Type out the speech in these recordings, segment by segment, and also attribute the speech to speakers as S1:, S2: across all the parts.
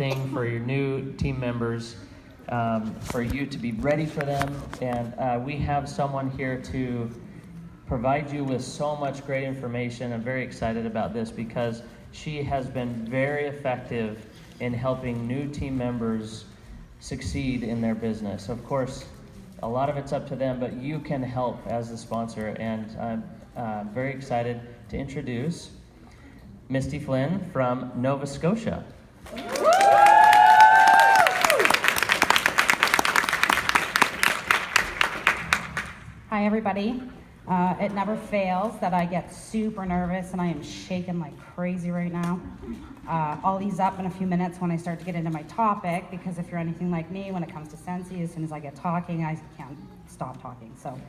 S1: thing for your new team members, for you to be ready for them. And we have someone here to provide you with so much great information. I'm very excited about this because she has been very effective in helping new team members succeed in their business. Of course, a lot of it's up to them, but you can help as the sponsor. And I'm very excited to introduce Misty Flynn from Nova Scotia.
S2: Hi, everybody. It never fails that I get super nervous and I am shaking like crazy right now. I'll ease up in a few minutes when I start to get into my topic, because if you're anything like me, when it comes to Scentsy, as soon as I get talking, I can't stop talking. So,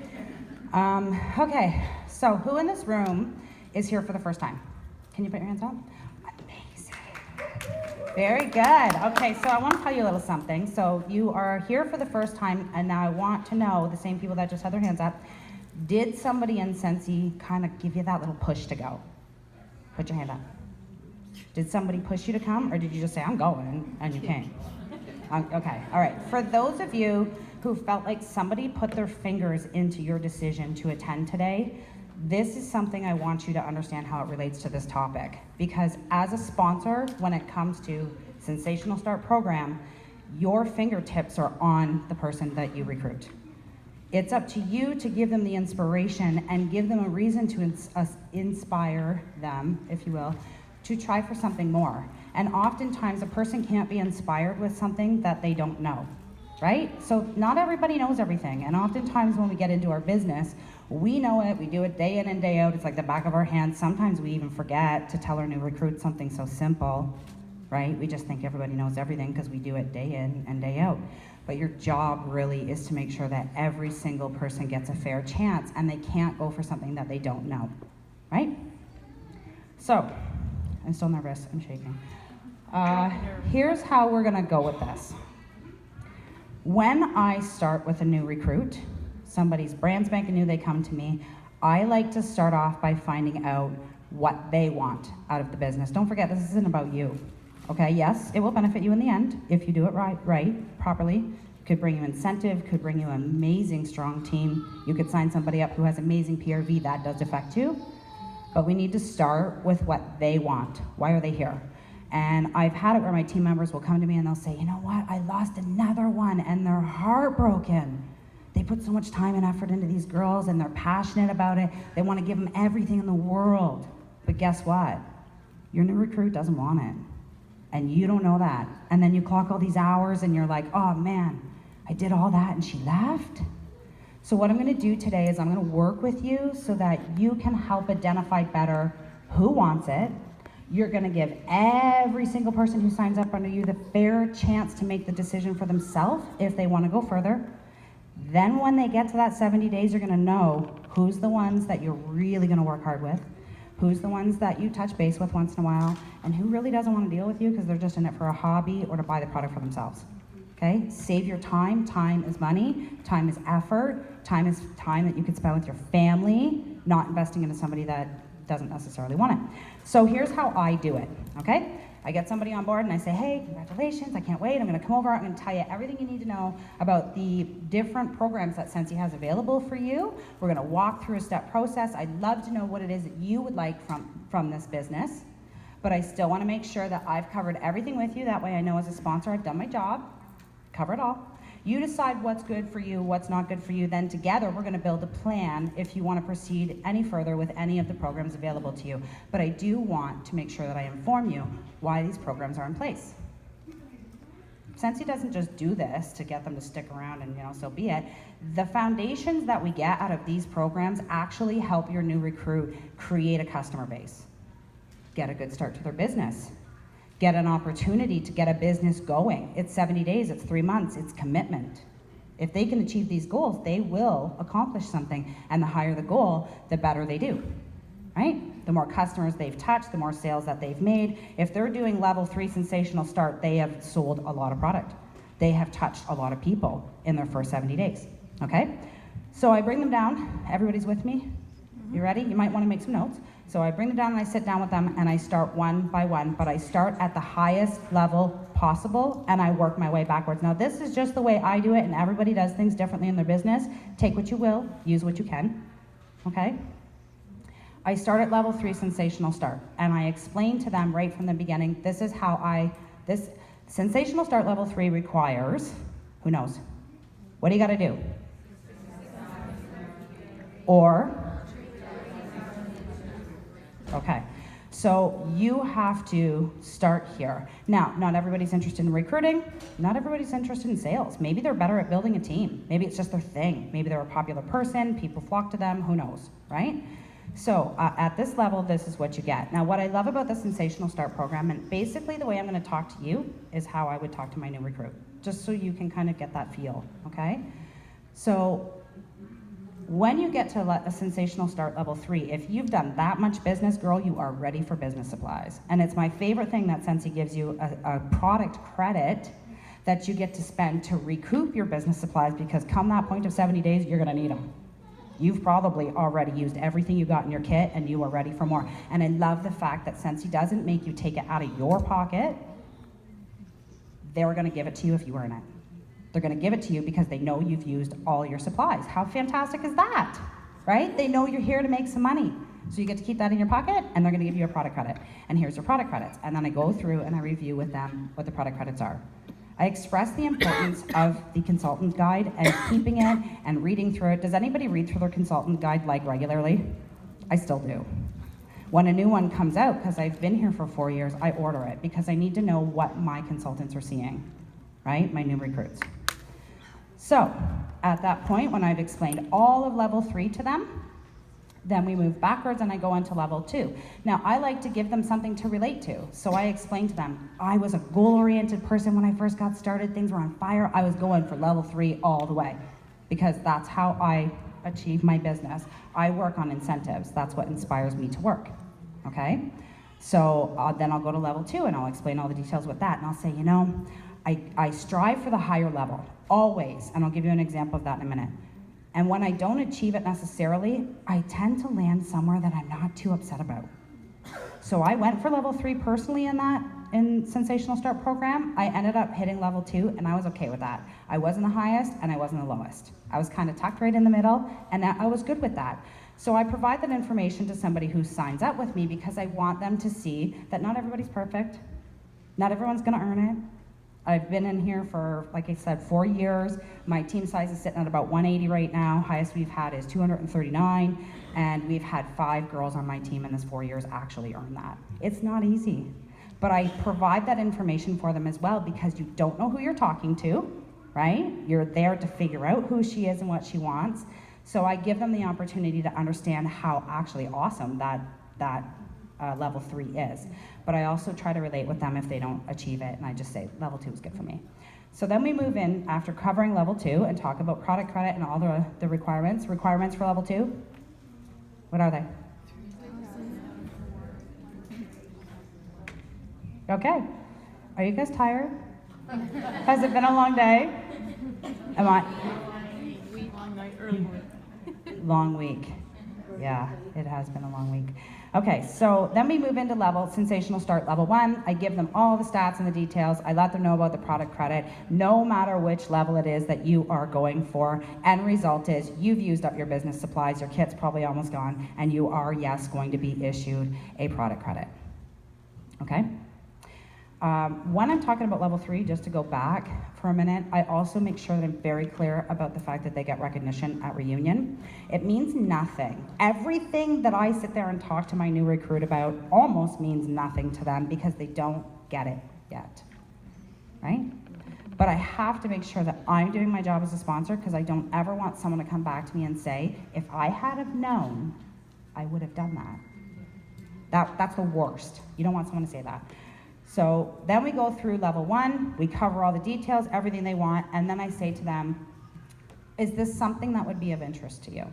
S2: okay, so who in this room is here for the first time? Can you put your hands up? Amazing. Very good. Okay, so I want to tell you a little something. So you are here for the first time, and now I want to know, the same people that just had their hands up, did somebody in Scentsy kind of give you that little push to go? Put your hand up. Did somebody push you to come, or did you just say, I'm going, and you came? Okay, all right. For those of you who felt like somebody put their fingers into your decision to attend today, this is something I want you to understand how it relates to this topic. Because as a sponsor, when it comes to Scentsational Start program, your fingertips are on the person that you recruit. It's up to you to give them the inspiration and give them a reason to inspire them, if you will, to try for something more. And oftentimes a person can't be inspired with something that they don't know, right? So not everybody knows everything. And oftentimes when we get into our business, we know it, we do it day in and day out. It's like the back of our hand. Sometimes we even forget to tell our new recruits something so simple, right? We just think everybody knows everything because we do it day in and day out. But your job really is to make sure that every single person gets a fair chance and they can't go for something that they don't know, right? So, I'm still nervous, I'm shaking. Here's how we're gonna go with this. When I start with a new recruit, somebody's brand spanking new, they come to me, I like to start off by finding out what they want out of the business. Don't forget, this isn't about you. Okay, yes, it will benefit you in the end if you do it right, properly. Could bring you incentive, could bring you an amazing, strong team. You could sign somebody up who has amazing PRV, that does affect you. But we need to start with what they want. Why are they here? And I've had it where my team members will come to me and they'll say, you know what, I lost another one, and they're heartbroken. They put so much time and effort into these girls and they're passionate about it. They want to give them everything in the world. But guess what? Your new recruit doesn't want it. And you don't know that. And then you clock all these hours and you're like, oh man, I did all that and she left? So what I'm gonna do today is I'm gonna work with you so that you can help identify better who wants it. You're gonna give every single person who signs up under you the fair chance to make the decision for themselves if they wanna go further. Then when they get to that 70 days, you're gonna know who's the ones that you're really gonna work hard with, who's the ones that you touch base with once in a while, and who really doesn't want to deal with you because they're just in it for a hobby or to buy the product for themselves. Okay? Save your time. Time is money. Time is effort. Time is time that you could spend with your family, not investing into somebody that doesn't necessarily want it. So here's how I do it, okay? I get somebody on board and I say, hey, congratulations, I can't wait. I'm gonna come over, I'm gonna tell you everything you need to know about the different programs that Scentsy has available for you. We're gonna walk through a step process. I'd love to know what it is that you would like from this business, but I still wanna make sure that I've covered everything with you. That way I know as a sponsor I've done my job, cover it all. You decide what's good for you, what's not good for you, then together we're gonna build a plan if you wanna proceed any further with any of the programs available to you. But I do want to make sure that I inform you why these programs are in place. Scentsy doesn't just do this to get them to stick around and, so be it. The foundations that we get out of these programs actually help your new recruit create a customer base, get a good start to their business, get an opportunity to get a business going. It's 70 days, it's 3 months, it's commitment. If they can achieve these goals, they will accomplish something. And the higher the goal, the better they do, right? The more customers they've touched, the more sales that they've made. If they're doing level 3 Scentsational Start, they have sold a lot of product. They have touched a lot of people in their first 70 days, okay? So I bring them down. Everybody's with me? You ready? You might want to make some notes. So I bring them down and I sit down with them and I start one by one, but I start at the highest level possible, and I work my way backwards. Now, this is just the way I do it, and everybody does things differently in their business. Take what you will, use what you can, okay? I start at level 3 Scentsational Start, and I explain to them right from the beginning, this is how this Scentsational Start level 3 requires, who knows? What do you gotta do? Or, okay. So you have to start here. Now, not everybody's interested in recruiting. Not everybody's interested in sales. Maybe they're better at building a team. Maybe it's just their thing. Maybe they're a popular person. People flock to them. Who knows, right? So at this level, this is what you get. Now, what I love about the Scentsational Start program, and basically the way I'm going to talk to you is how I would talk to my new recruit, just so you can kind of get that feel, okay? So when you get to a Scentsational Start level 3, if you've done that much business, girl, you are ready for business supplies. And it's my favorite thing that Scentsy gives you a product credit that you get to spend to recoup your business supplies, because come that point of 70 days, you're gonna need them. You've probably already used everything you got in your kit and you are ready for more. And I love the fact that Scentsy doesn't make you take it out of your pocket. They're gonna give it to you if you earn it. They're gonna give it to you because they know you've used all your supplies. How fantastic is that, right? They know you're here to make some money. So you get to keep that in your pocket, and they're gonna give you a product credit. And here's your product credits. And then I go through and I review with them what the product credits are. I express the importance of the consultant guide and keeping it and reading through it. Does anybody read through their consultant guide like regularly? I still do. When a new one comes out, because I've been here for 4 years, I order it because I need to know what my consultants are seeing, right? My new recruits. So at that point, when I've explained all of level 3 to them, then we move backwards and I go into level 2. Now, I like to give them something to relate to. So I explain to them, I was a goal-oriented person when I first got started. Things were on fire. I was going for level 3 all the way because that's how I achieve my business. I work on incentives. That's what inspires me to work, okay? So then I'll go to level 2 and I'll explain all the details with that. And I'll say, you know, I strive for the higher level, always. And I'll give you an example of that in a minute. And when I don't achieve it necessarily, I tend to land somewhere that I'm not too upset about. So I went for level 3 personally in Scentsational Start program. I ended up hitting level 2 and I was okay with that. I wasn't the highest and I wasn't the lowest. I was kind of tucked right in the middle and I was good with that. So I provide that information to somebody who signs up with me because I want them to see that not everybody's perfect. Not everyone's gonna earn it. I've been in here for, like I said, 4 years. My team size is sitting at about 180 right now. Highest we've had is 239, and we've had 5 girls on my team in this 4 years actually earn that. It's not easy, but I provide that information for them as well because you don't know who you're talking to, right? You're there to figure out who she is and what she wants. So I give them the opportunity to understand how actually awesome that level 3 is. But I also try to relate with them if they don't achieve it, and I just say, level 2 is good for me. So then we move in after covering level 2 and talk about product credit and all the requirements. Requirements for level 2? What are they? Okay. Are you guys tired? Has it been a long day? Am I?
S3: Long night, early morning.
S2: Long week. Yeah, it has been a long week. Okay, so then we move into Scentsational Start level 1. I give them all the stats and the details. I let them know about the product credit. No matter which level it is that you are going for, end result is you've used up your business supplies, your kit's probably almost gone, and you are, yes, going to be issued a product credit. Okay? When I'm talking about level 3, just to go back for a minute, I also make sure that I'm very clear about the fact that they get recognition at reunion. It means nothing. Everything that I sit there and talk to my new recruit about almost means nothing to them because they don't get it yet, right? But I have to make sure that I'm doing my job as a sponsor because I don't ever want someone to come back to me and say, if I had have known, I would have done that. That's the worst. You don't want someone to say that. So then we go through level 1, we cover all the details, everything they want, and then I say to them, is this something that would be of interest to you?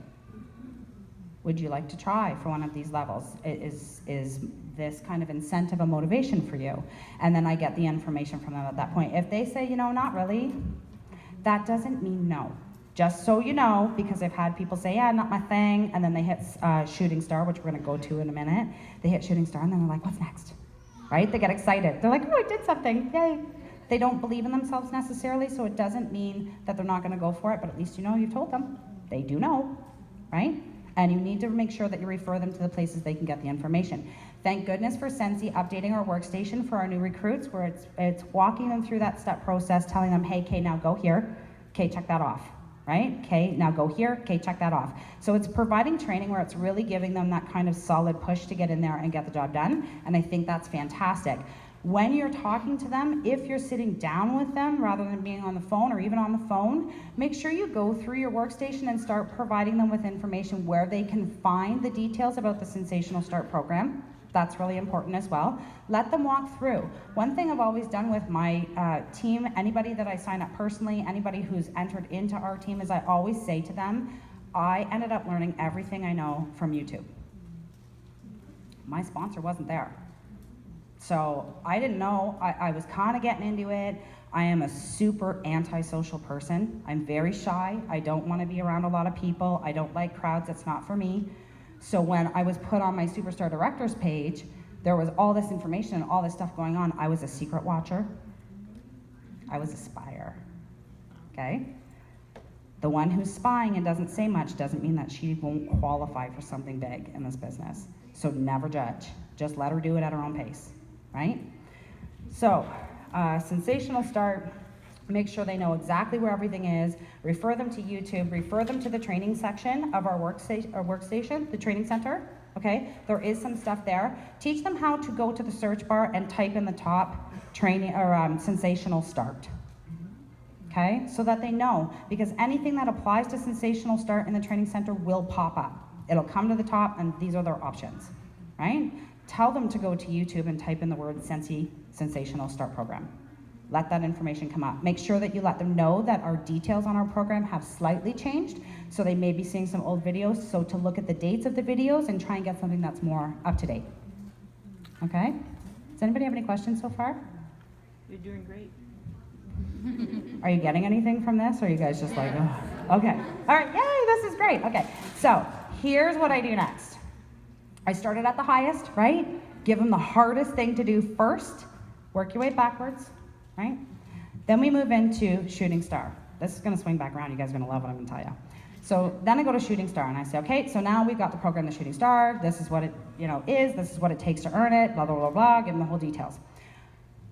S2: Would you like to try for one of these levels? Is this kind of incentive a motivation for you? And then I get the information from them at that point. If they say, you know, not really, that doesn't mean no. Just so you know, because I've had people say, yeah, not my thing, and then they hit Shooting Star, which we're gonna go to in a minute. They hit Shooting Star and then they're like, what's next? Right? They get excited. They're like, oh, I did something, yay. They don't believe in themselves necessarily, so it doesn't mean that they're not gonna go for it, but at least you know you've told them. They do know, right? And you need to make sure that you refer them to the places they can get the information. Thank goodness for Scentsy updating our workstation for our new recruits, where it's walking them through that step process, telling them, hey, okay, now go here, okay, check that off, right? Okay, now go here, okay, check that off. So it's providing training where it's really giving them that kind of solid push to get in there and get the job done, and I think that's fantastic. When you're talking to them, if you're sitting down with them rather than being on the phone or even on the phone, make sure you go through your workstation and start providing them with information where they can find the details about the Scentsational Start program. That's really important as well. Let them walk through. One thing I've always done with my team, anybody that I sign up personally, anybody who's entered into our team, is I always say to them, I ended up learning everything I know from YouTube. My sponsor wasn't there. So I didn't know, I was kind of getting into it. I am a super antisocial person. I'm very shy. I don't want to be around a lot of people. I don't like crowds, it's not for me. So when I was put on my Superstar Directors page, there was all this information and all this stuff going on. I was a secret watcher. I was a spyer, okay? The one who's spying and doesn't say much doesn't mean that she won't qualify for something big in this business. So never judge. Just let her do it at her own pace, right? So, Scentsational Start, make sure they know exactly where everything is, refer them to YouTube, refer them to the training section of our workstation, the training center, okay? There is some stuff there. Teach them how to go to the search bar and type in the top training or Scentsational Start, okay? So that they know, because anything that applies to Scentsational Start in the training center will pop up. It'll come to the top and these are their options, right? Tell them to go to YouTube and type in the word Scentsy Scentsational Start Program. Let that information come up. Make sure that you let them know that our details on our program have slightly changed, so they may be seeing some old videos, so to look at the dates of the videos and try and get something that's more up to date. Okay? Does anybody have any questions so far?
S3: You're doing great.
S2: Are you getting anything from this, or are you guys just like, oh, okay. All right, yay, this is great. Okay, so here's what I do next. I started at the highest, right? Give them the hardest thing to do first. Work your way backwards, right? Then we move into Shooting Star. This is gonna swing back around. You guys are gonna love what I'm gonna tell you. So then I go to Shooting Star and I say, okay, so now we've got the program, the Shooting Star. This is what it is. This is what it takes to earn it, blah, blah, blah, blah. Give them the whole details.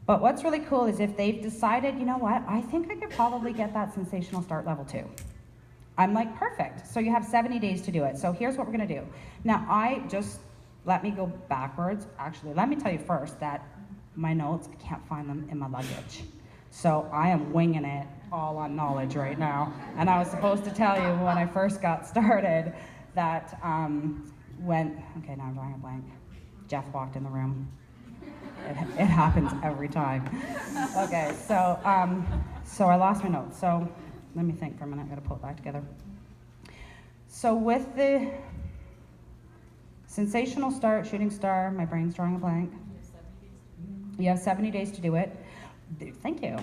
S2: But what's really cool is if they've decided, you know what, I think I could probably get that Scentsational Start level 2. I'm like, perfect. So you have 70 days to do it. So here's what we're gonna do. Now let me go backwards. Actually, let me tell you first that my notes, I can't find them in my luggage. So I am winging it all on knowledge right now. And I was supposed to tell you when I first got started that okay, now I'm drawing a blank. Jeff walked in the room. It happens every time. Okay, so I lost my notes. So let me think for a minute. I gotta pull it back together. So with the Scentsational Start, Shooting Star, my brain's drawing a blank. You have 70 days to do it. Thank you.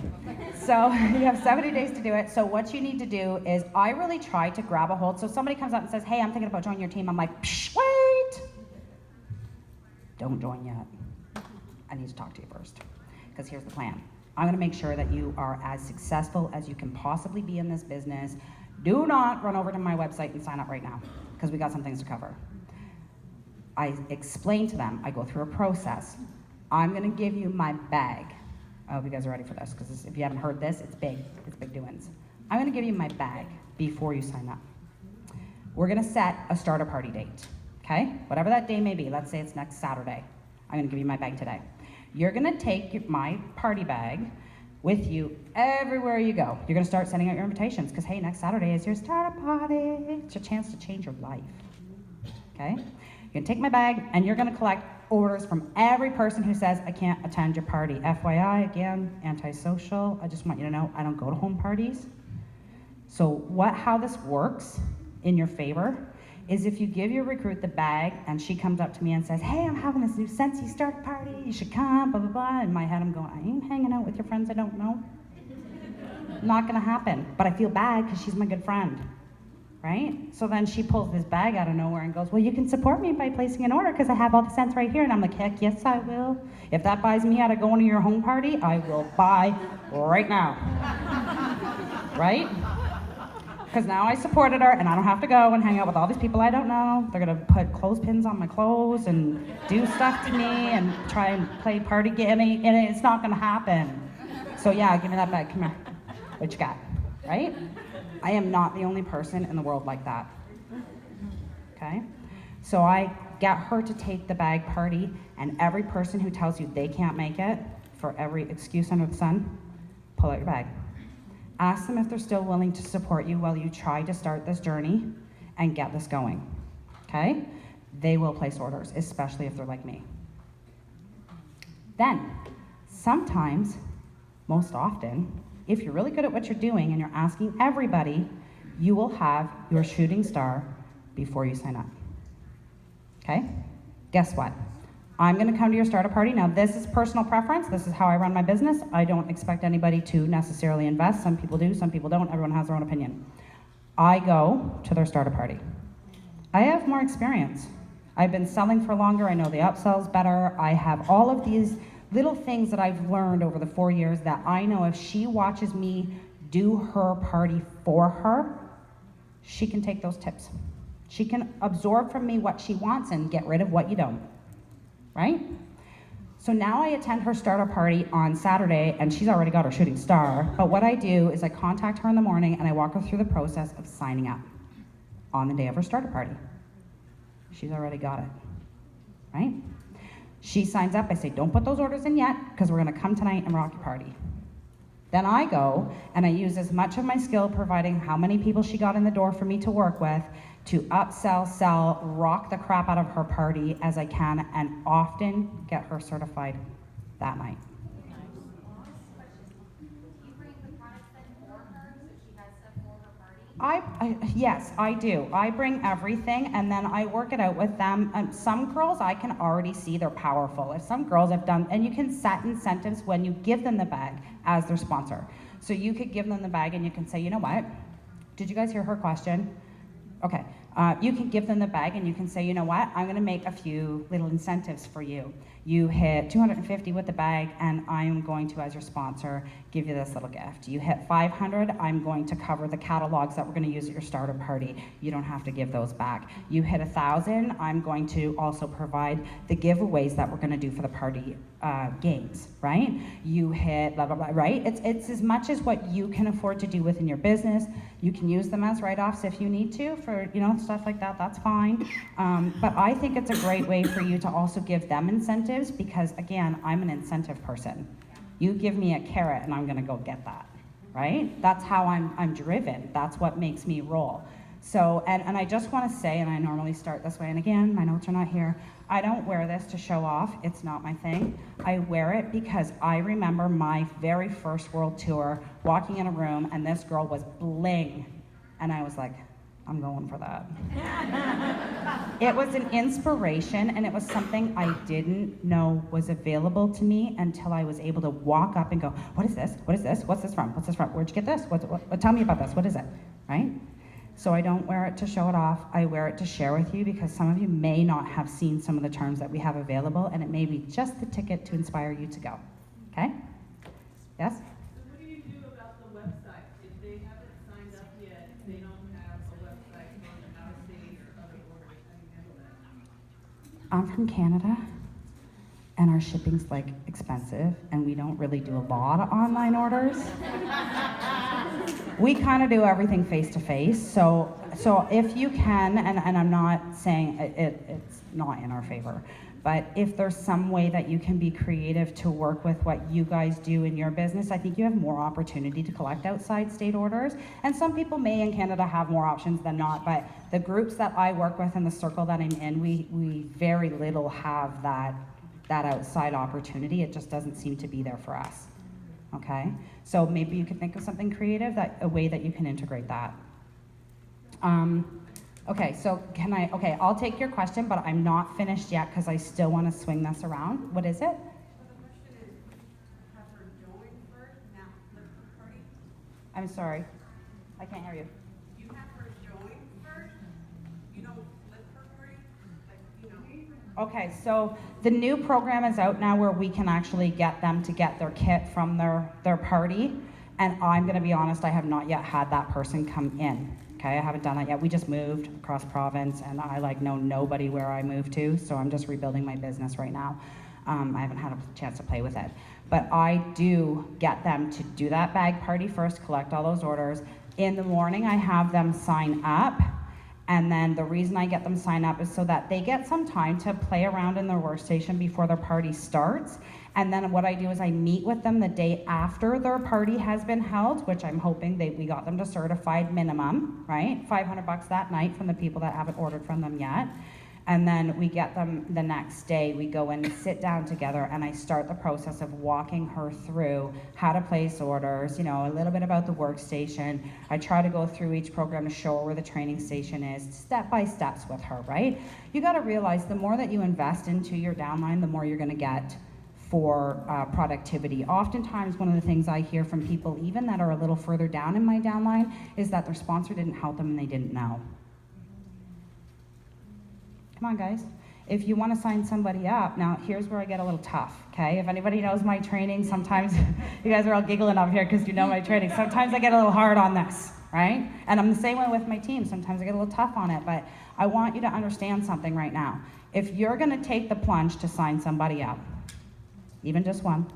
S2: So you have 70 days to do it. So what you need to do is, I really try to grab a hold. So somebody comes up and says, hey, I'm thinking about joining your team. I'm like, psh, wait. Don't join yet. I need to talk to you first. Because here's the plan. I'm gonna make sure that you are as successful as you can possibly be in this business. Do not run over to my website and sign up right now, because we got some things to cover. I explain to them, I go through a process. I'm gonna give you my bag. I hope you guys are ready for this, because if you haven't heard this, it's big doings. I'm gonna give you my bag before you sign up. We're gonna set a starter party date, okay? Whatever that day may be, let's say it's next Saturday. I'm gonna give you my bag today. You're gonna take my party bag with you everywhere you go. You're gonna start sending out your invitations, because hey, next Saturday is your starter party. It's a chance to change your life, okay? You're gonna take my bag and you're gonna collect orders from every person who says, I can't attend your party. FYI, again, antisocial. I just want you to know I don't go to home parties. So how this works in your favor is if you give your recruit the bag and she comes up to me and says, hey, I'm having this new Scentsy start party, you should come, blah, blah, blah. In my head, I'm going, I ain't hanging out with your friends I don't know. Not gonna happen, but I feel bad because she's my good friend, right? So then she pulls this bag out of nowhere and goes, well, you can support me by placing an order because I have all the scents right here. And I'm like, heck yes, I will. If that buys me out of going to your home party, I will buy right now. Right? Because now I supported her and I don't have to go and hang out with all these people I don't know. They're going to put clothespins on my clothes and do stuff to me and try and play party game, and it's not going to happen. So yeah, give me that bag. Come here. What you got? Right? I am not the only person in the world like that. Okay? So I get her to take the bag party, and every person who tells you they can't make it, for every excuse under the sun, pull out your bag. Ask them if they're still willing to support you while you try to start this journey and get this going. Okay? They will place orders, especially if they're like me. Then, sometimes, most often, if you're really good at what you're doing and you're asking everybody, you will have your shooting star before you sign up. Okay? Guess what? I'm going to come to your startup party. Now, this is personal preference. This is how I run my business. I don't expect anybody to necessarily invest. Some people do, some people don't. Everyone has their own opinion. I go to their startup party. I have more experience. I've been selling for longer. I know the upsells better. I have all of these little things that I've learned over the 4 years that I know if she watches me do her party for her, she can take those tips. She can absorb from me what she wants and get rid of what you don't. Right? So now I attend her startup party on Saturday, and she's already got her shooting star. But what I do is I contact her in the morning and I walk her through the process of signing up on the day of her startup party. She's already got it. Right? She signs up. I say, don't put those orders in yet, because we're going to come tonight and rock your party. Then I go and I use as much of my skill providing how many people she got in the door for me to work with to upsell, sell, rock the crap out of her party as I can, and often get her certified that night. Yes, I do. I bring everything and then I work it out with them. Some girls I can already see they're powerful. If some girls have done, and you can set incentives when you give them the bag as their sponsor. So you could give them the bag and you can say, you know what? Did you guys hear her question? Okay. You can give them the bag and you can say, you know what? I'm going to make a few little incentives for you. You hit 250 with the bag and I'm going to, as your sponsor, give you this little gift. You hit 500, I'm going to cover the catalogs that we're going to use at your startup party. You don't have to give those back. You hit 1,000, I'm going to also provide the giveaways that we're going to do for the party games, right? You hit blah, blah, blah, right? It's as much as what you can afford to do within your business. You can use them as write-offs if you need to for, stuff like that, that's fine. But I think it's a great way for you to also give them incentives because, again, I'm an incentive person. You give me a carrot and I'm gonna go get that, right? That's how I'm driven. That's what makes me roll. So, and I just wanna say, and I normally start this way, and again, my notes are not here, I don't wear this to show off, it's not my thing. I wear it because I remember my very first world tour, walking in a room and this girl was bling. And I was like, I'm going for that. It was an inspiration and it was something I didn't know was available to me until I was able to walk up and go, what is this? What is this? What's this from? What's this from? Where'd you get this? Tell me about this. What is it? Right? So I don't wear it to show it off. I wear it to share with you because some of you may not have seen some of the terms that we have available and it may be just the ticket to inspire you to go. Okay? Yes?
S4: So what do you do about the website? If they haven't signed up yet, they don't have a website on out of state or other orders, how do you handle that?
S2: I'm from Canada and our shipping's like expensive and we don't really do a lot of online orders. We kind of do everything face to face. So if you can, and I'm not saying it's not in our favor, but if there's some way that you can be creative to work with what you guys do in your business, I think you have more opportunity to collect outside state orders. And some people may in Canada have more options than not, but the groups that I work with in the circle that I'm in, we very little have that outside opportunity. It just doesn't seem to be there for us. Okay, so maybe you could think of something creative, a way that you can integrate that. Okay, so I'll take your question, but I'm not finished yet because I still want to swing this around. What is it?
S4: So the question is, have her join first, now the party?
S2: I'm sorry, I can't hear you.
S4: You have her join
S2: Okay, so the new program is out now where we can actually get them to get their kit from their party. And I'm gonna be honest, I have not yet had that person come in. Okay, I haven't done that yet. We just moved across province and I know nobody where I moved to, so I'm just rebuilding my business right now. I haven't had a chance to play with it. But I do get them to do that bag party first, collect all those orders. In the morning, I have them sign up. And then the reason I get them sign up is so that they get some time to play around in their workstation before their party starts. And then what I do is I meet with them the day after their party has been held, which I'm hoping we got them to certified minimum, right? $500 that night from the people that haven't ordered from them yet. And then we get them the next day, we go in and sit down together and I start the process of walking her through how to place orders, a little bit about the workstation. I try to go through each program to show her where the training station is, step by steps with her, right? You gotta realize the more that you invest into your downline, the more you're gonna get for productivity. Oftentimes, one of the things I hear from people, even that are a little further down in my downline, is that their sponsor didn't help them and they didn't know. Come on, guys. If you want to sign somebody up, now here's where I get a little tough, okay? If anybody knows my training, sometimes you guys are all giggling up here because you know my training. Sometimes I get a little hard on this, right? And I'm the same way with my team. Sometimes I get a little tough on it, but I want you to understand something right now. If you're going to take the plunge to sign somebody up, even just one,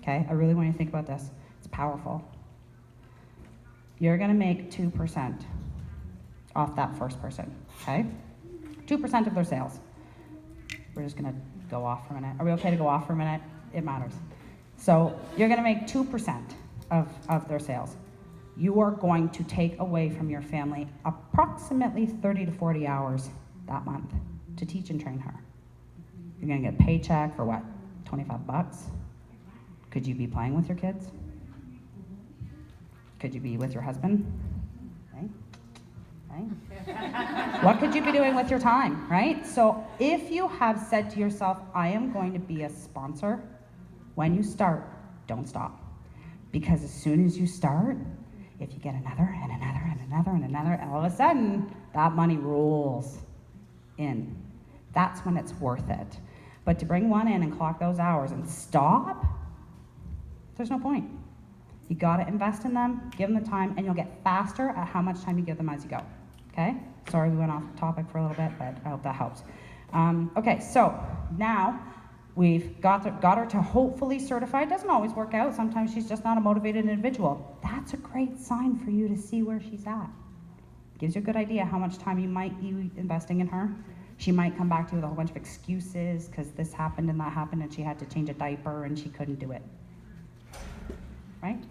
S2: okay? I really want you to think about this. It's powerful. You're going to make 2% off that first person, okay? 2% of their sales. We're just gonna go off for a minute. Are we okay to go off for a minute? It matters. So you're gonna make 2% of their sales. You are going to take away from your family approximately 30 to 40 hours that month to teach and train her. You're gonna get a paycheck for what, $25? Could you be playing with your kids? Could you be with your husband? Right? What could you be doing with your time, right? So if you have said to yourself, I am going to be a sponsor, when you start, don't stop. Because as soon as you start, if you get another and another and another and another, and all of a sudden, that money rolls in. That's when it's worth it. But to bring one in and clock those hours and stop, there's no point. You gotta invest in them, give them the time, and you'll get faster at how much time you give them as you go. Okay? Sorry we went off topic for a little bit, but I hope that helps. Okay, so now we've got her to hopefully certified. Doesn't always work out. Sometimes she's just not a motivated individual. That's a great sign for you to see where she's at. Gives you a good idea how much time you might be investing in her. She might come back to you with a whole bunch of excuses because this happened and that happened and she had to change a diaper and she couldn't do it. Right?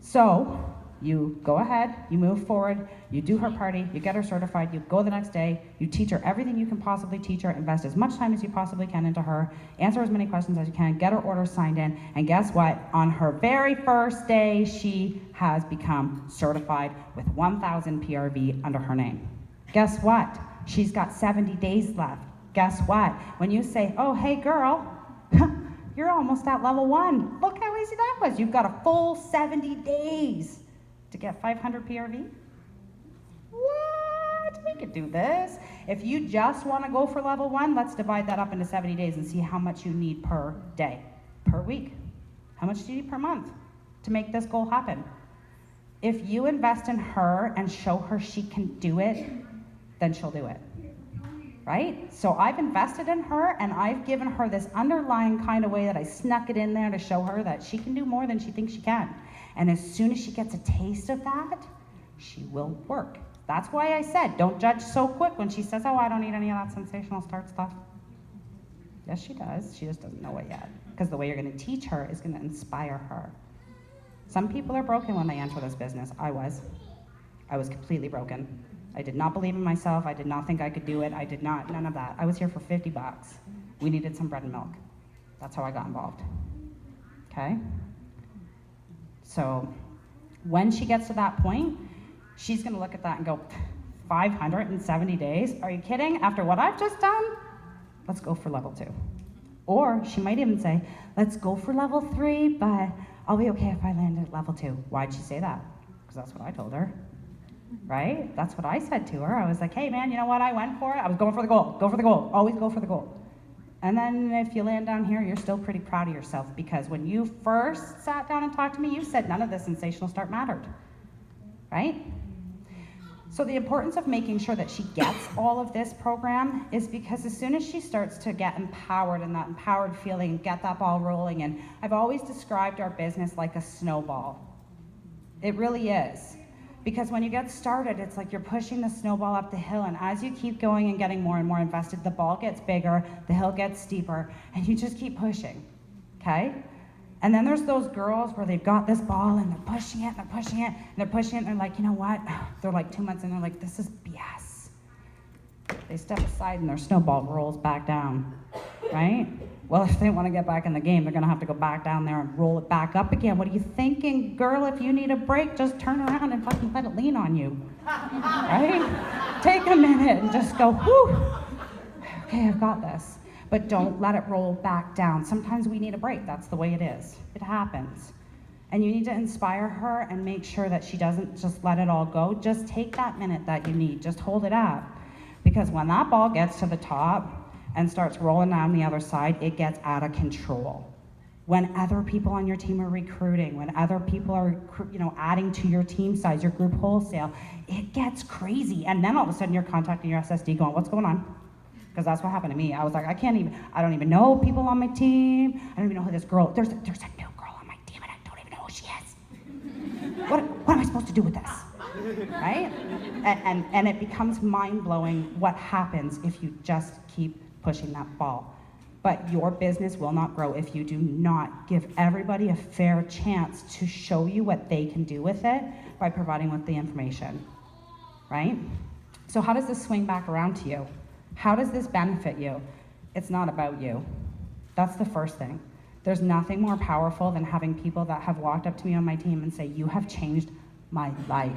S2: So you go ahead, you move forward, you do her party, you get her certified, you go the next day, you teach her everything you can possibly teach her, invest as much time as you possibly can into her, answer as many questions as you can, get her orders signed in, and guess what? On her very first day, she has become certified with 1,000 PRV under her name. Guess what? She's got 70 days left. Guess what? When you say, oh, hey girl, you're almost at level 1. Look how easy that was. You've got a full 70 days to get 500 PRV? What? We could do this. If you just want to go for level 1, let's divide that up into 70 days and see how much you need per day, per week. How much do you need per month to make this goal happen? If you invest in her and show her she can do it, then she'll do it. Right? So I've invested in her and I've given her this underlying kind of way that I snuck it in there to show her that she can do more than she thinks she can. And as soon as she gets a taste of that, she will work. That's why I said, don't judge so quick when she says, oh, I don't need any of that sensational start stuff. Yes, she does. She just doesn't know it yet. Because the way you're going to teach her is going to inspire her. Some people are broken when they enter this business. I was completely broken. I did not believe in myself. I did not think I could do it. None of that. I was here for $50. We needed some bread and milk. That's how I got involved. Okay? So when she gets to that point, she's going to look at that and go, 570 days? Are you kidding? After what I've just done? Let's go for level 2. Or she might even say, let's go for level 3, but I'll be okay if I land at level 2. Why'd she say that? Because that's what I told her. right? That's what I said to her. I was like, hey man, you know what? I went for it. I was going for the goal. Go for the goal. Always go for the goal. And then if you land down here, you're still pretty proud of yourself, because when you first sat down and talked to me, you said none of the sensational start mattered, right? So the importance of making sure that she gets all of this program is because as soon as she starts to get empowered and that empowered feeling, get that ball rolling, and I've always described our business like a snowball. It really is. Because when you get started, it's like you're pushing the snowball up the hill, and as you keep going and getting more and more invested, the ball gets bigger, the hill gets steeper, and you just keep pushing, okay? And then there's those girls where they've got this ball and they're pushing it and they're pushing it and they're pushing it and they're like, you know what? They're like 2 months and they're like, this is BS. They step aside and their snowball rolls back down, right? Well, if they want to get back in the game, they're going to have to go back down there and roll it back up again. What are you thinking, girl? If you need a break, just turn around and fucking let it lean on you, right? Take a minute and just go, whew, okay, I've got this. But don't let it roll back down. Sometimes we need a break. That's the way it is. It happens. And you need to inspire her and make sure that she doesn't just let it all go. Just take that minute that you need. Just hold it up. Because when that ball gets to the top and starts rolling down the other side, it gets out of control. When other people on your team are recruiting, when other people are, adding to your team size, your group wholesale, it gets crazy. And then all of a sudden you're contacting your SSD going, what's going on? Because that's what happened to me. I was like, I don't even know people on my team. I don't even know who this girl, there's a new girl on my team and I don't even know who she is. What am I supposed to do with this? Right? And it becomes mind-blowing what happens if you just keep pushing that ball. But your business will not grow if you do not give everybody a fair chance to show you what they can do with it by providing with the information, right? So how does this swing back around to you? How does this benefit you? It's not about you. That's the first thing. There's nothing more powerful than having people that have walked up to me on my team and say, you have changed my life.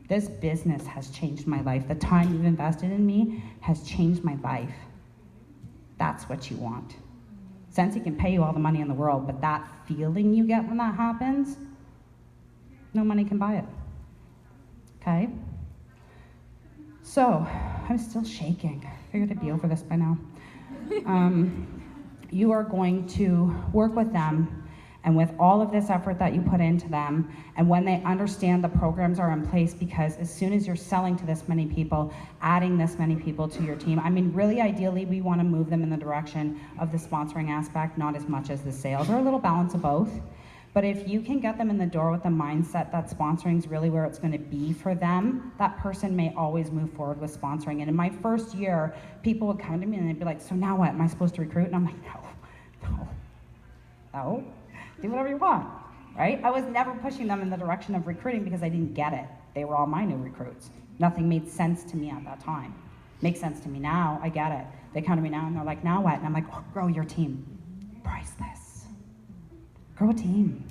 S2: This business has changed my life. The time you've invested in me has changed my life. That's what you want. Scentsy can pay you all the money in the world, but that feeling you get when that happens, no money can buy it. Okay? So, I'm still shaking. I figured I'd be over this by now. You are going to work with them, and with all of this effort that you put into them, and when they understand the programs are in place, because as soon as you're selling to this many people, adding this many people to your team, I mean, really ideally, we want to move them in the direction of the sponsoring aspect, not as much as the sales, or a little balance of both. But if you can get them in the door with the mindset that sponsoring is really where it's going to be for them, that person may always move forward with sponsoring. And in my first year, people would come to me and they'd be like, so now what? Am I supposed to recruit? And I'm like, no. Do whatever you want, right? I was never pushing them in the direction of recruiting because I didn't get it. They were all my new recruits. Nothing made sense to me at that time. Makes sense to me now. I get it. They come to me now and they're like, now what? And I'm like, oh, grow your team. Priceless. Grow a team.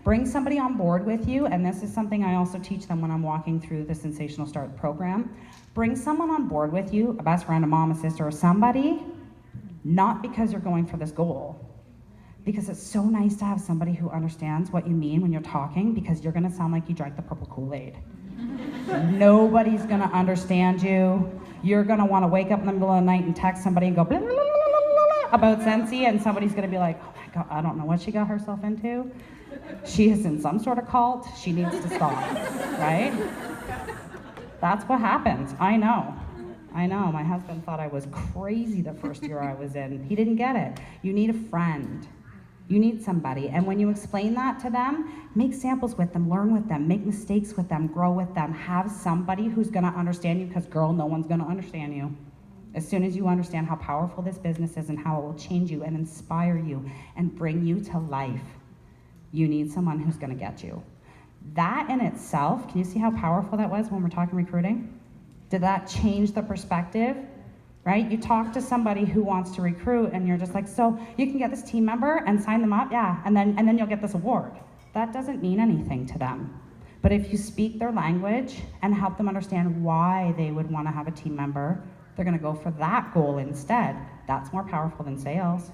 S2: Bring somebody on board with you, and this is something I also teach them when I'm walking through the Scentsational Start program. Bring someone on board with you, a best friend, a mom, a sister, or somebody, not because you're going for this goal, because it's so nice to have somebody who understands what you mean when you're talking, because you're gonna sound like you drank the purple Kool-Aid. Nobody's gonna understand you. You're gonna wanna wake up in the middle of the night and text somebody and go blah, blah, blah, blah, blah, blah, about Scentsy, and somebody's gonna be like, oh my God, I don't know what she got herself into. She is in some sort of cult. She needs to stop, right? That's what happens. I know. My husband thought I was crazy the first year I was in. He didn't get it. You need a friend. You need somebody. And when you explain that to them, make samples with them, learn with them, make mistakes with them, grow with them. Have somebody who's going to understand you, because, girl, no one's going to understand you. As soon as you understand how powerful this business is and how it will change you and inspire you and bring you to life, you need someone who's going to get you. That in itself, can you see how powerful that was when we're talking recruiting? Did that change the perspective? Right? You talk to somebody who wants to recruit and you're just like, so you can get this team member and sign them up? Yeah, and then you'll get this award. That doesn't mean anything to them. But if you speak their language and help them understand why they would want to have a team member, they're going to go for that goal instead. That's more powerful than sales.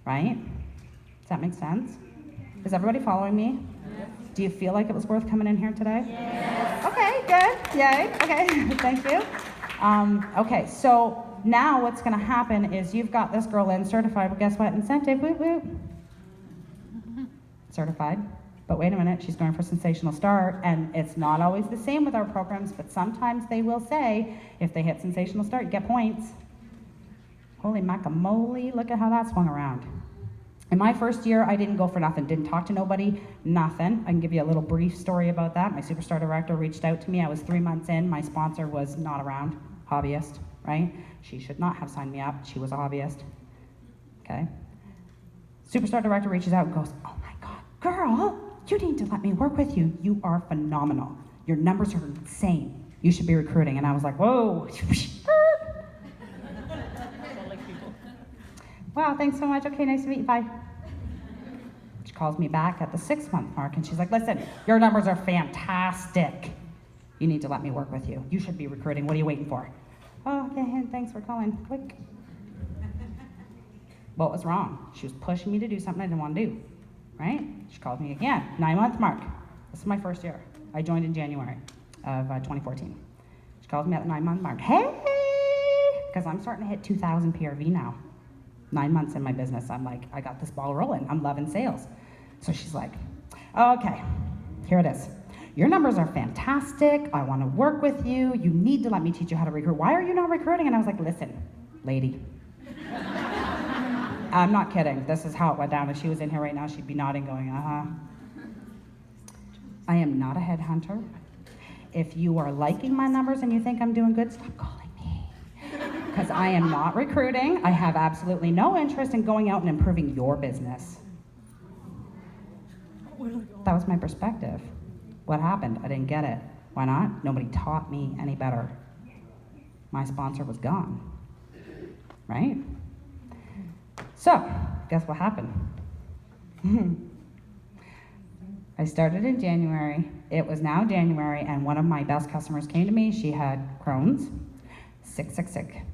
S2: Right? Does that make sense? Is everybody following me? Yes. Do you feel like it was worth coming in here today? Yes. Okay, good. Yay. Okay, thank you. Okay, so now what's going to happen is you've got this girl in certified, but guess what? Incentive, whoop, whoop. Certified. But wait a minute, she's going for Scentsational Start, and it's not always the same with our programs, but sometimes they will say, if they hit Scentsational Start, you get points. Holy macamoly, look at how that swung around. In my first year, I didn't go for nothing, didn't talk to nobody, nothing. I can give you a little brief story about that. My Superstar director reached out to me. I was 3 months in. My sponsor was not around, hobbyist, right? She should not have signed me up. She was a hobbyist, okay? Superstar director reaches out and goes, oh my God, girl, you need to let me work with you. You are phenomenal. Your numbers are insane. You should be recruiting. And I was like, whoa. Wow, thanks so much. Okay, nice to meet you. Bye. She calls me back at the 6-month mark and she's like, listen, your numbers are fantastic. You need to let me work with you. You should be recruiting. What are you waiting for? Oh, okay, thanks for calling. Click. What was wrong? She was pushing me to do something I didn't want to do, right? She called me again, 9-month mark. This is my first year. I joined in January of 2014. She called me at the 9-month mark. Hey, because I'm starting to hit 2,000 PRV now. 9 months in my business, I'm like, I got this ball rolling. I'm loving sales. So she's like, okay, here it is. Your numbers are fantastic. I want to work with you. You need to let me teach you how to recruit. Why are you not recruiting? And I was like, listen, lady. I'm not kidding. This is how it went down. If she was in here right now, she'd be nodding, going, uh-huh. I am not a headhunter. If you are liking my numbers and you think I'm doing good, stop calling me. Because I am not recruiting. I have absolutely no interest in going out and improving your business. That was my perspective. What happened? I didn't get it. Why not? Nobody taught me any better. My sponsor was gone, right? So, guess what happened? I started in January. It was now January, and one of my best customers came to me. She had Crohn's. Sick,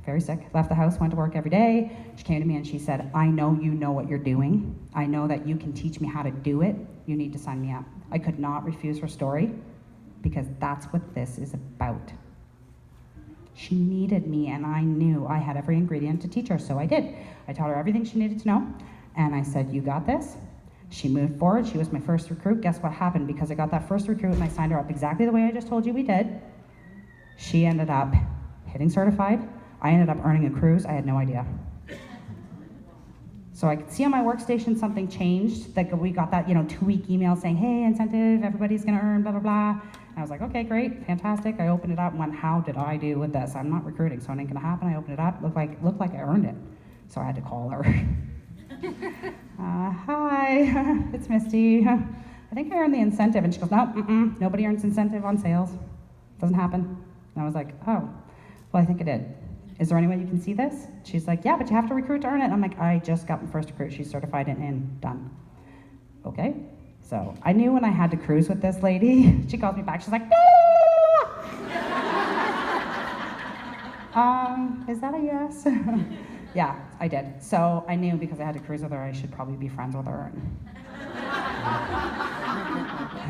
S2: very sick. Left the house, went to work every day. She came to me and she said, I know you know what you're doing. I know that you can teach me how to do it. You need to sign me up. I could not refuse her story because that's what this is about. She needed me and I knew I had every ingredient to teach her, so I did. I taught her everything she needed to know and I said, you got this. She moved forward. She was my first recruit. Guess what happened? Because I got that first recruit and I signed her up exactly the way I just told you we did. She ended up hitting certified. I ended up earning a cruise. I had no idea. So I could see on my workstation something changed. Like we got that 2-week email saying, hey, incentive, everybody's gonna earn, blah, blah, blah. And I was like, okay, great, fantastic. I opened it up and went, how did I do with this? I'm not recruiting, so it ain't gonna happen. I opened it up, looked like I earned it. So I had to call her. Hi, it's Misty. I think I earned the incentive. And she goes, no, nobody earns incentive on sales. Doesn't happen. And I was like, oh. Well, I think I did. Is there any way you can see this? She's like, yeah, but you have to recruit to earn it. And I'm like, I just got my first recruit. She's certified and done. Okay. So I knew when I had to cruise with this lady. She calls me back. She's like, is that a yes? Yeah, I did. So I knew because I had to cruise with her, I should probably be friends with her.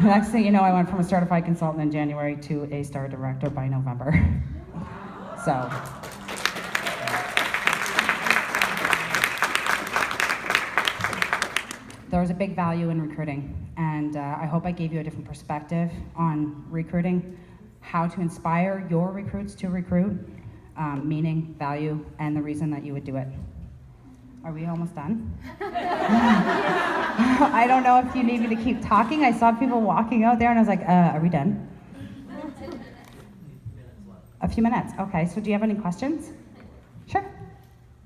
S2: Next thing you know, I went from a certified consultant in January to a star director by November. So, there was a big value in recruiting, and I hope I gave you a different perspective on recruiting, how to inspire your recruits to recruit, meaning, value, and the reason that you would do it. Are we almost done? I don't know if you need me to keep talking. I saw people walking out there, and I was like, are we done? A few minutes. Okay, so do you have any questions? Sure.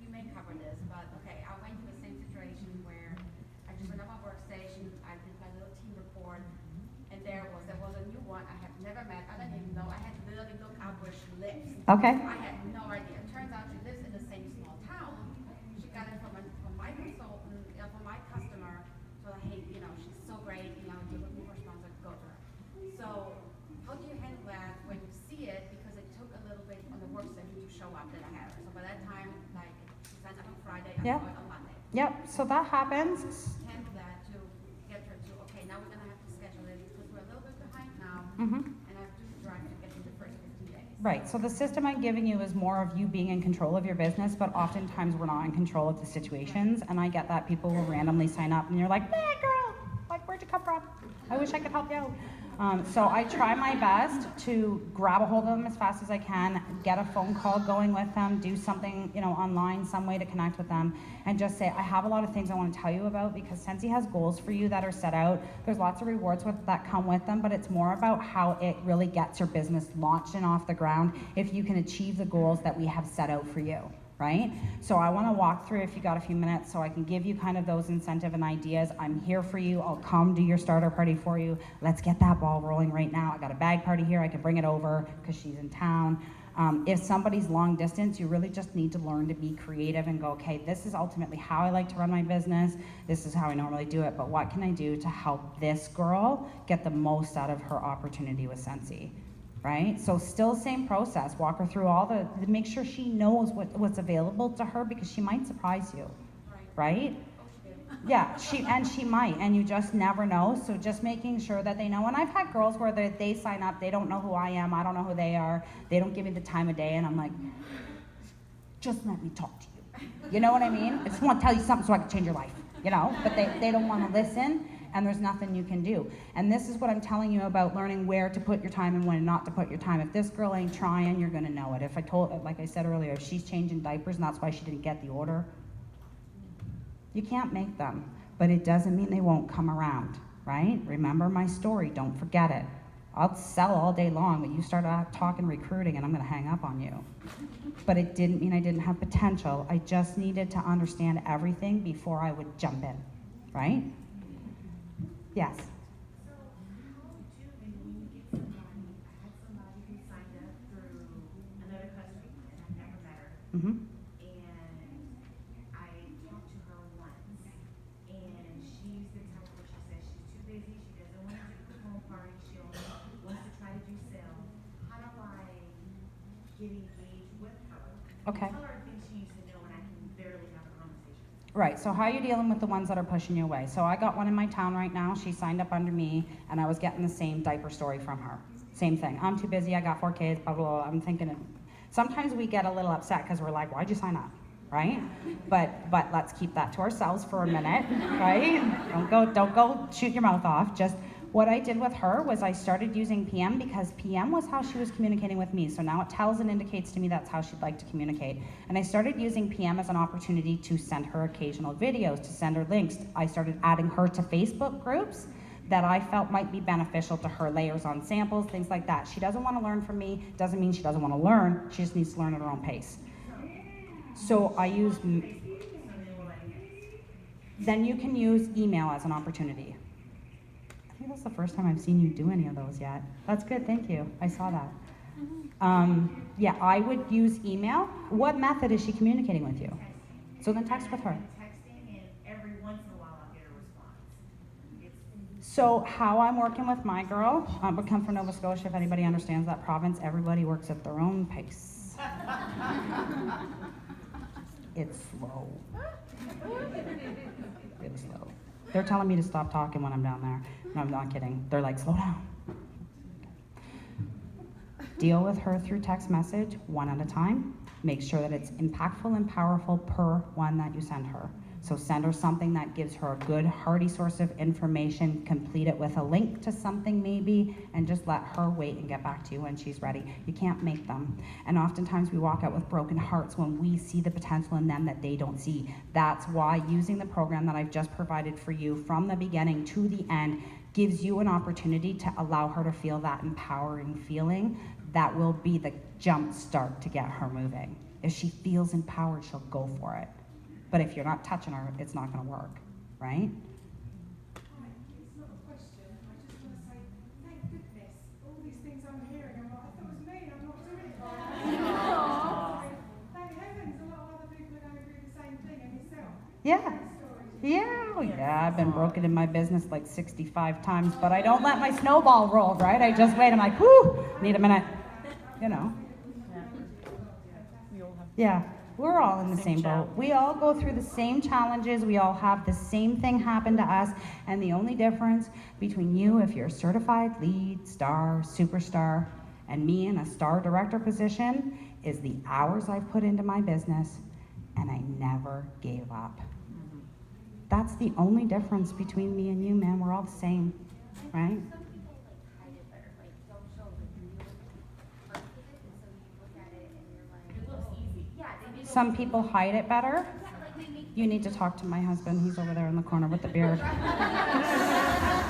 S5: You may cover this, but okay, I went through the same situation where I just went on my workstation, I did my little team report, and there was a new one I had never met. I didn't even know. I had to literally look up where she lives.
S2: Okay.
S5: I had no idea. It turns out she lives in the same small town. She got it from my consultant, from my customer. So hey, she's so great. If you're looking for a sponsor, go to her. So how do you handle that when you see it? Because it took a little bit on the workstation to show up that I had her. So by that time, like she signed up on Friday, I
S2: Yeah.
S5: saw it on Monday.
S2: Yep, so that happens.
S5: Handle that to get her to okay. Now we're gonna have to schedule it because we're a little bit behind now,
S2: Mm-hmm.
S5: and I have 2 drivers.
S2: Right, so the system I'm giving you is more of you being in control of your business, but oftentimes we're not in control of the situations, and I get that people will randomly sign up and you're like, "Hey girl, like where'd you come from? I wish I could help you out." So I try my best to grab a hold of them as fast as I can, get a phone call going with them, do something, online, some way to connect with them, and just say, I have a lot of things I want to tell you about, because Scentsy has goals for you that are set out. There's lots of rewards that come with them, but it's more about how it really gets your business launched and off the ground if you can achieve the goals that we have set out for you. Right? So I want to walk through, if you got a few minutes, so I can give you kind of those incentive and ideas. I'm here for you. I'll come do your starter party for you. Let's get that ball rolling right now. I got a bag party here. I can bring it over because she's in town. If somebody's long distance, you really just need to learn to be creative and go, okay, this is ultimately how I like to run my business. This is how I normally do it, but what can I do to help this girl get the most out of her opportunity with Scentsy? Right? So still same process. Walk her through all make sure she knows what's available to her, because she might surprise you. Right? Yeah, she might, and you just never know. So just making sure that they know. And I've had girls where they sign up, they don't know who I am, I don't know who they are, they don't give me the time of day, and I'm like, just let me talk to you. You know what I mean? I just want to tell you something so I can change your life, but they don't want to listen. And there's nothing you can do. And this is what I'm telling you about learning where to put your time and when not to put your time. If this girl ain't trying, you're gonna know it. Like I said earlier, if she's changing diapers and that's why she didn't get the order, you can't make them. But it doesn't mean they won't come around, right? Remember my story, don't forget it. I'll sell all day long, but you start talking recruiting and I'm gonna hang up on you. But it didn't mean I didn't have potential. I just needed to understand everything before I would jump in, right? Yes.
S6: So how do when you get somebody, I had somebody who signed up through another country and I've never met her.
S2: Mm-hmm.
S6: And I talked to her once and she's the type where she says she's too busy, she doesn't want to do the home party, she only wants to try to do sales. How do I get engaged with her?
S2: Okay.
S6: Tell her things she needs to know and I can barely have a conversation.
S2: Right, so how are you dealing with the ones that are pushing you away? So I got one in my town right now, she signed up under me, and I was getting the same diaper story from her. Same thing, I'm too busy, I got 4 kids, blah, blah, blah. I'm thinking, sometimes we get a little upset because we're like, why'd you sign up, right? But let's keep that to ourselves for a minute, right? Don't go shoot your mouth off. Just what I did with her was I started using PM, because PM was how she was communicating with me. So now it tells and indicates to me that's how she'd like to communicate. And I started using PM as an opportunity to send her occasional videos, to send her links. I started adding her to Facebook groups that I felt might be beneficial to her, layers on samples, things like that. She doesn't want to learn from me, doesn't mean she doesn't want to learn, she just needs to learn at her own pace. So I use, then you can use email as an opportunity. I think that's the first time I've seen you do any of those yet. That's good, thank you. I saw that. Yeah, I would use email. What method is she communicating with you? So then text with her.
S6: Texting, and every once in a while I'll get a response.
S2: So how I'm working with my girl, we come from Nova Scotia, if anybody understands that province, everybody works at their own pace. It's slow. Really slow. They're telling me to stop talking when I'm down there. No, I'm not kidding. They're like, slow down. Deal with her through text message, one at a time. Make sure that it's impactful and powerful per one that you send her. So send her something that gives her a good, hearty source of information, complete it with a link to something maybe, and just let her wait and get back to you when she's ready. You can't make them. And oftentimes we walk out with broken hearts when we see the potential in them that they don't see. That's why using the program that I've just provided for you from the beginning to the end gives you an opportunity to allow her to feel that empowering feeling. That will be the jump start to get her moving. If she feels empowered, she'll go for it. But if you're not touching her, it's not going to work, right?
S7: It's not a question. I just want to say, thank goodness, all these things I'm hearing, I'm like, I thought it was me, I'm not doing it right. Thank heavens, a lot of other people are going to do the same thing, and yourself.
S2: Yeah. Yeah, I've been broken in my business like 65 times, but I don't let my snowball roll, right? I just wait, I'm like, whoo, need a minute, you know. Yeah. We're all in the same boat. We all go through the same challenges. We all have the same thing happen to us. And the only difference between you, if you're a certified lead, star, superstar, And me in a star director position is the hours I've put into my business, and I never gave up. That's the only difference between me and you, man. We're all the same, right?
S5: Some people like hide it better, like don't show the real parts of it, and so you look at it and you're like, it looks easy. Yeah, they make
S2: Some people hide it better.
S5: yeah, like they make
S2: You need to talk to my husband. He's over there in the corner with the beard.
S5: they hide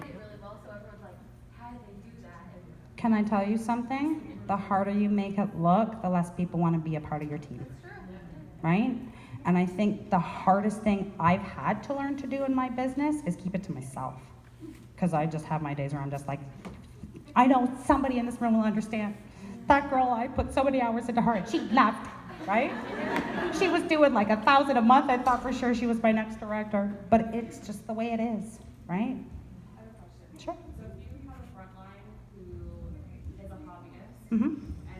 S5: it really well, so everyone's like, how do they do that? And
S2: Can I tell you something? The harder you make it look, the less people want to be a part of your team, right? And I think the hardest thing I've had to learn to do in my business is keep it to myself. Because I just have my days where I'm just like, I know somebody in this room will understand. That girl, I put so many hours into her and she left, right? She was doing like 1,000 a month. I thought for sure she was my next director. But it's just the way it is, right?
S4: I have a question.
S2: Sure.
S4: So if you have a frontline who is a hobbyist,
S2: Mm-hmm.
S4: and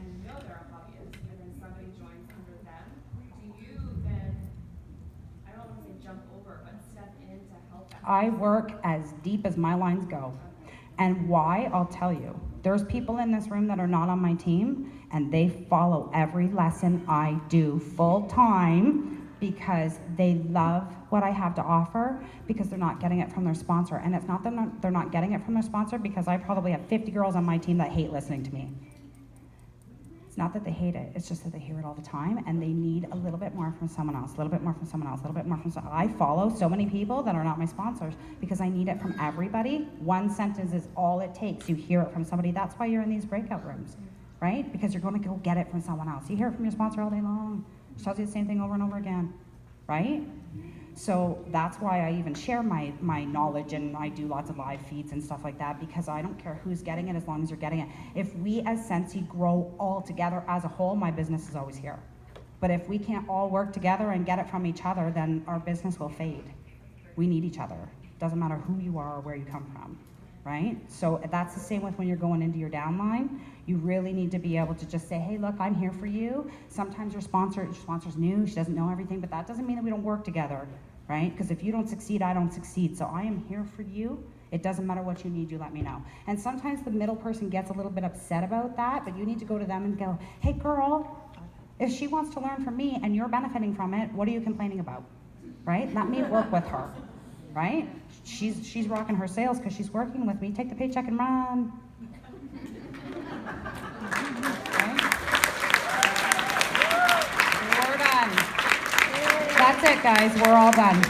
S4: you know they're a hobbyist, and then somebody joins under them, do you then, I don't want to say jump over, but step in to help that?
S2: I work as deep as my lines go. And why, I'll tell you. There's people in this room that are not on my team, and they follow every lesson I do full time because they love what I have to offer, because they're not getting it from their sponsor. And it's not that they're not getting it from their sponsor, because I probably have 50 girls on my team that hate listening to me. It's not that they hate it, it's just that they hear it all the time, and they need a little bit more from someone else, a little bit more from someone else, a little bit more from someone else. I follow so many people that are not my sponsors because I need it from everybody. One sentence is all it takes. You hear it from somebody. That's why you're in these breakout rooms, right? Because you're going to go get it from someone else. You hear it from your sponsor all day long. She tells you the same thing over and over again, right? So that's why I even share my knowledge, and I do lots of live feeds and stuff like that, because I don't care who's getting it as long as you're getting it. If we as Scentsy grow all together as a whole, my business is always here. But if we can't all work together and get it from each other, then our business will fade. We need each other. Doesn't matter who you are or where you come from, right? So that's the same with when you're going into your downline. You really need to be able to just say, hey, look, I'm here for you. Sometimes your sponsor's new, she doesn't know everything, but that doesn't mean that we don't work together, right? Because if you don't succeed, I don't succeed. So I am here for you. It doesn't matter what you need, you let me know. And sometimes the middle person gets a little bit upset about that, but you need to go to them and go, hey, girl, if she wants to learn from me and you're benefiting from it, what are you complaining about, right? Let me work with her, right? She's rocking her sales because she's working with me. Take the paycheck and run. Right? We're done. That's it, guys. We're all done.